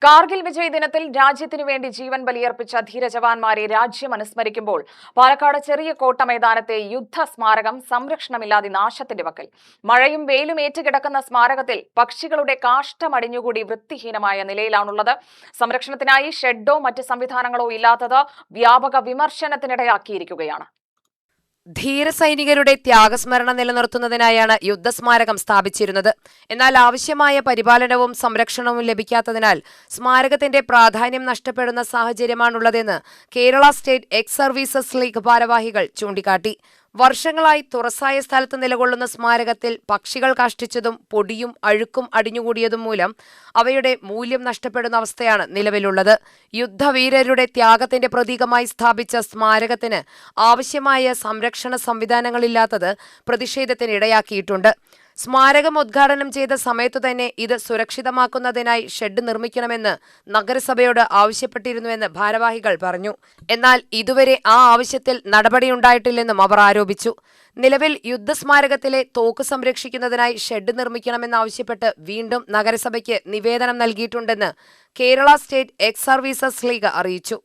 കാർഗിൽ വിജയ് ദിനത്തിൽ രാജ്യത്തിനു വേണ്ടി ജീവൻ ബലിയർപ്പിച്ച ധീരജവാന്മാരെ രാജ്യം അനുസ്മരിക്കുമ്പോൾ പാലക്കാട് ചെറിയ കോട്ട മൈതാനത്തെ യുദ്ധ സ്മാരകം സംരക്ഷണമില്ലാതെ നാശത്തിന്റെ വക്കിൽ. മഴയും വെയിലും ഏറ്റുകിടക്കുന്ന സ്മാരകത്തിൽ പക്ഷികളുടെ കാഷ്ടമടിഞ്ഞുകൂടി വൃത്തിഹീനമായ നിലയിലാണുള്ളത്. സംരക്ഷണത്തിനായി ഷെഡോ മറ്റ് സംവിധാനങ്ങളോ ഇല്ലാത്തത് വ്യാപക വിമർശനത്തിനിടയാക്കിയിരിക്കുകയാണ്. ധീരസൈനികരുടെ ത്യാഗസ്മരണ നിലനിർത്തുന്നതിനായാണ് യുദ്ധസ്മാരകം സ്ഥാപിച്ചിരുന്നത്. എന്നാൽ ആവശ്യമായ പരിപാലനവും സംരക്ഷണവും ലഭിക്കാത്തതിനാൽ സ്മാരകത്തിന്റെ പ്രാധാന്യം നഷ്ടപ്പെടുന്ന സാഹചര്യമാണുള്ളതെന്ന് Kerala state ex services league ഭാരവാഹികൾ ചൂണ്ടിക്കാട്ടി. വർഷങ്ങളായി തുറസായ സ്ഥലത്ത് നിലകൊള്ളുന്ന സ്മാരകത്തിൽ പക്ഷികൾ കാഷ്ടിച്ചതും പൊടിയും അഴുക്കും അടിഞ്ഞുകൂടിയതും മൂലം അവയുടെ മൂല്യം നഷ്ടപ്പെടുന്ന അവസ്ഥയാണ് നിലവിലുള്ളത്. യുദ്ധവീരരുടെ ത്യാഗത്തിന്റെ പ്രതീകമായി സ്ഥാപിച്ച സ്മാരകത്തിന് ആവശ്യമായ സംരക്ഷണ സംവിധാനങ്ങളില്ലാത്തത് പ്രതിഷേധത്തിനിടയാക്കിയിട്ടുണ്ട്. സ്മാരകം ഉദ്ഘാടനം ചെയ്ത സമയത്തു തന്നെ ഇത് സുരക്ഷിതമാക്കുന്നതിനായി ഷെഡ് നിർമ്മിക്കണമെന്ന് നഗരസഭയോട് ആവശ്യപ്പെട്ടിരുന്നുവെന്ന് ഭാരവാഹികൾ പറഞ്ഞു. എന്നാൽ ഇതുവരെ ആ ആവശ്യത്തിൽ നടപടിയുണ്ടായിട്ടില്ലെന്നും അവർ ആരോപിച്ചു. നിലവിൽ യുദ്ധസ്മാരകത്തിലെ തോക്ക് സംരക്ഷിക്കുന്നതിനായി ഷെഡ് നിർമ്മിക്കണമെന്നാവശ്യപ്പെട്ട് വീണ്ടും നഗരസഭയ്ക്ക് നിവേദനം നൽകിയിട്ടുണ്ടെന്ന് Kerala state ex services league അറിയിച്ചു.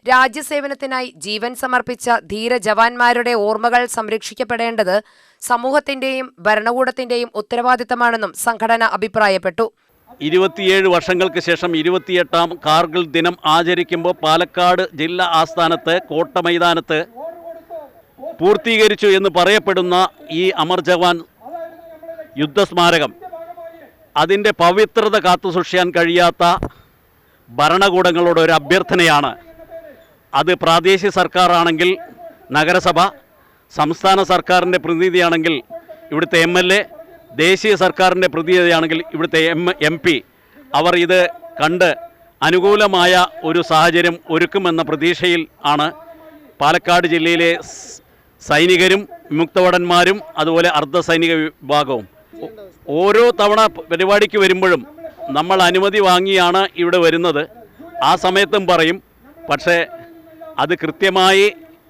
രാജ്യസേവനത്തിനായി ജീവൻ സമർപ്പിച്ച ധീര ജവാന്മാരുടെ ഓർമ്മകൾ സംരക്ഷിക്കപ്പെടേണ്ടത് സമൂഹത്തിന്റെയും ഭരണകൂടത്തിന്റെയും ഉത്തരവാദിത്തമാണെന്നും സംഘടന അഭിപ്രായപ്പെട്ടു. 27 വർഷങ്ങൾക്ക് ശേഷം 28ാം കാർഗിൽ ദിനം ആചരിക്കുമ്പോൾ പാലക്കാട് ജില്ലാ ആസ്ഥാനത്ത് കോട്ട മൈതാനത്ത് പൂർത്തീകരിച്ചു എന്ന് പറയപ്പെടുന്ന ഈ അമർ ജവാൻ യുദ്ധസ്മാരകം അതിൻ്റെ പവിത്രത കാത്തുസൂക്ഷിക്കാൻ കഴിയാത്ത ഭരണകൂടങ്ങളോട് ഒരു അഭ്യർത്ഥനയാണ്. അത് പ്രാദേശിക സർക്കാരാണെങ്കിൽ നഗരസഭ, സംസ്ഥാന സർക്കാരിൻ്റെ പ്രതിനിധിയാണെങ്കിൽ ഇവിടുത്തെ MLA, ദേശീയ സർക്കാരിൻ്റെ പ്രതിനിധിയാണെങ്കിൽ ഇവിടുത്തെ MP, അവർ ഇത് കണ്ട് അനുകൂലമായ ഒരു സാഹചര്യം ഒരുക്കുമെന്ന പ്രതീക്ഷയിൽ ആണ് പാലക്കാട് ജില്ലയിലെ സൈനികരും വിമുക്തഭടന്മാരും അതുപോലെ അർദ്ധസൈനിക വിഭാഗവും. ഓരോ തവണ പരിപാടിക്ക് വരുമ്പോഴും നമ്മൾ അനുമതി വാങ്ങിയാണ് ഇവിടെ വരുന്നത്. ആ സമയത്തും പറയും, പക്ഷേ അത് കൃത്യമായി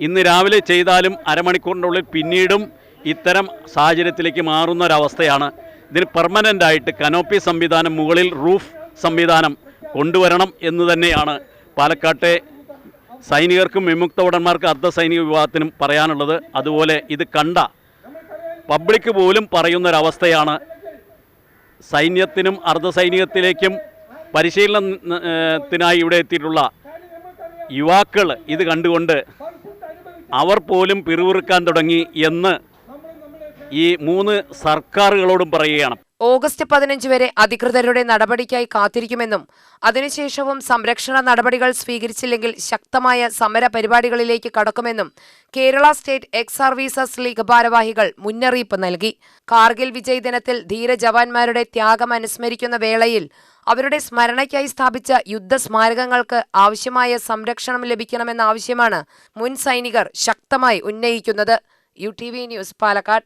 ഇന്ന് രാവിലെ ചെയ്താലും അരമണിക്കൂറിനുള്ളിൽ പിന്നീടും ഇത്തരം സാഹചര്യത്തിലേക്ക് മാറുന്നൊരവസ്ഥയാണ്. ഇതിന് പെർമനൻ്റായിട്ട് കനോപ്പി സംവിധാനം, മുകളിൽ റൂഫ് സംവിധാനം കൊണ്ടുവരണം എന്ന് തന്നെയാണ് പാലക്കാട്ടെ സൈനികർക്കും വിമുക്തഭടന്മാർക്കും അർദ്ധസൈനിക വിഭാഗത്തിനും പറയാനുള്ളത്. അതുപോലെ ഇത് കണ്ട പബ്ലിക് പോലും പറയുന്നൊരവസ്ഥയാണ്. സൈന്യത്തിനും അർദ്ധസൈനികത്തിലേക്കും പരിശീലനത്തിനായി ഇവിടെ എത്തിയിട്ടുള്ള യുവാക്കൾ ഇത് കണ്ടുകൊണ്ട് അവർ പോലും പിറുപിറുക്കാൻ തുടങ്ങി എന്ന് ഈ 3 സർക്കാരുകളോടും പറയുകയാണ്. ഓഗസ്റ്റ് 15 വരെ അധികൃതരുടെ നടപടിക്കായി കാത്തിരിക്കുമെന്നും അതിനുശേഷവും സംരക്ഷണ നടപടികൾ സ്വീകരിച്ചില്ലെങ്കിൽ ശക്തമായ സമര പരിപാടികളിലേക്ക് കടക്കുമെന്നും Kerala state ex services league ഭാരവാഹികൾ മുന്നറിയിപ്പ് നൽകി. കാർഗിൽ വിജയ് ദിനത്തിൽ ധീര ജവാന്മാരുടെ ത്യാഗം അനുസ്മരിക്കുന്ന വേളയിൽ അവരുടെ സ്മരണയ്ക്കായി സ്ഥാപിച്ച യുദ്ധസ്മാരകങ്ങൾക്ക് ആവശ്യമായ സംരക്ഷണം ലഭിക്കണമെന്ന ആവശ്യമാണ് മുൻ സൈനികർ ശക്തമായി ഉന്നയിക്കുന്നത്. UTV news, Palakkad.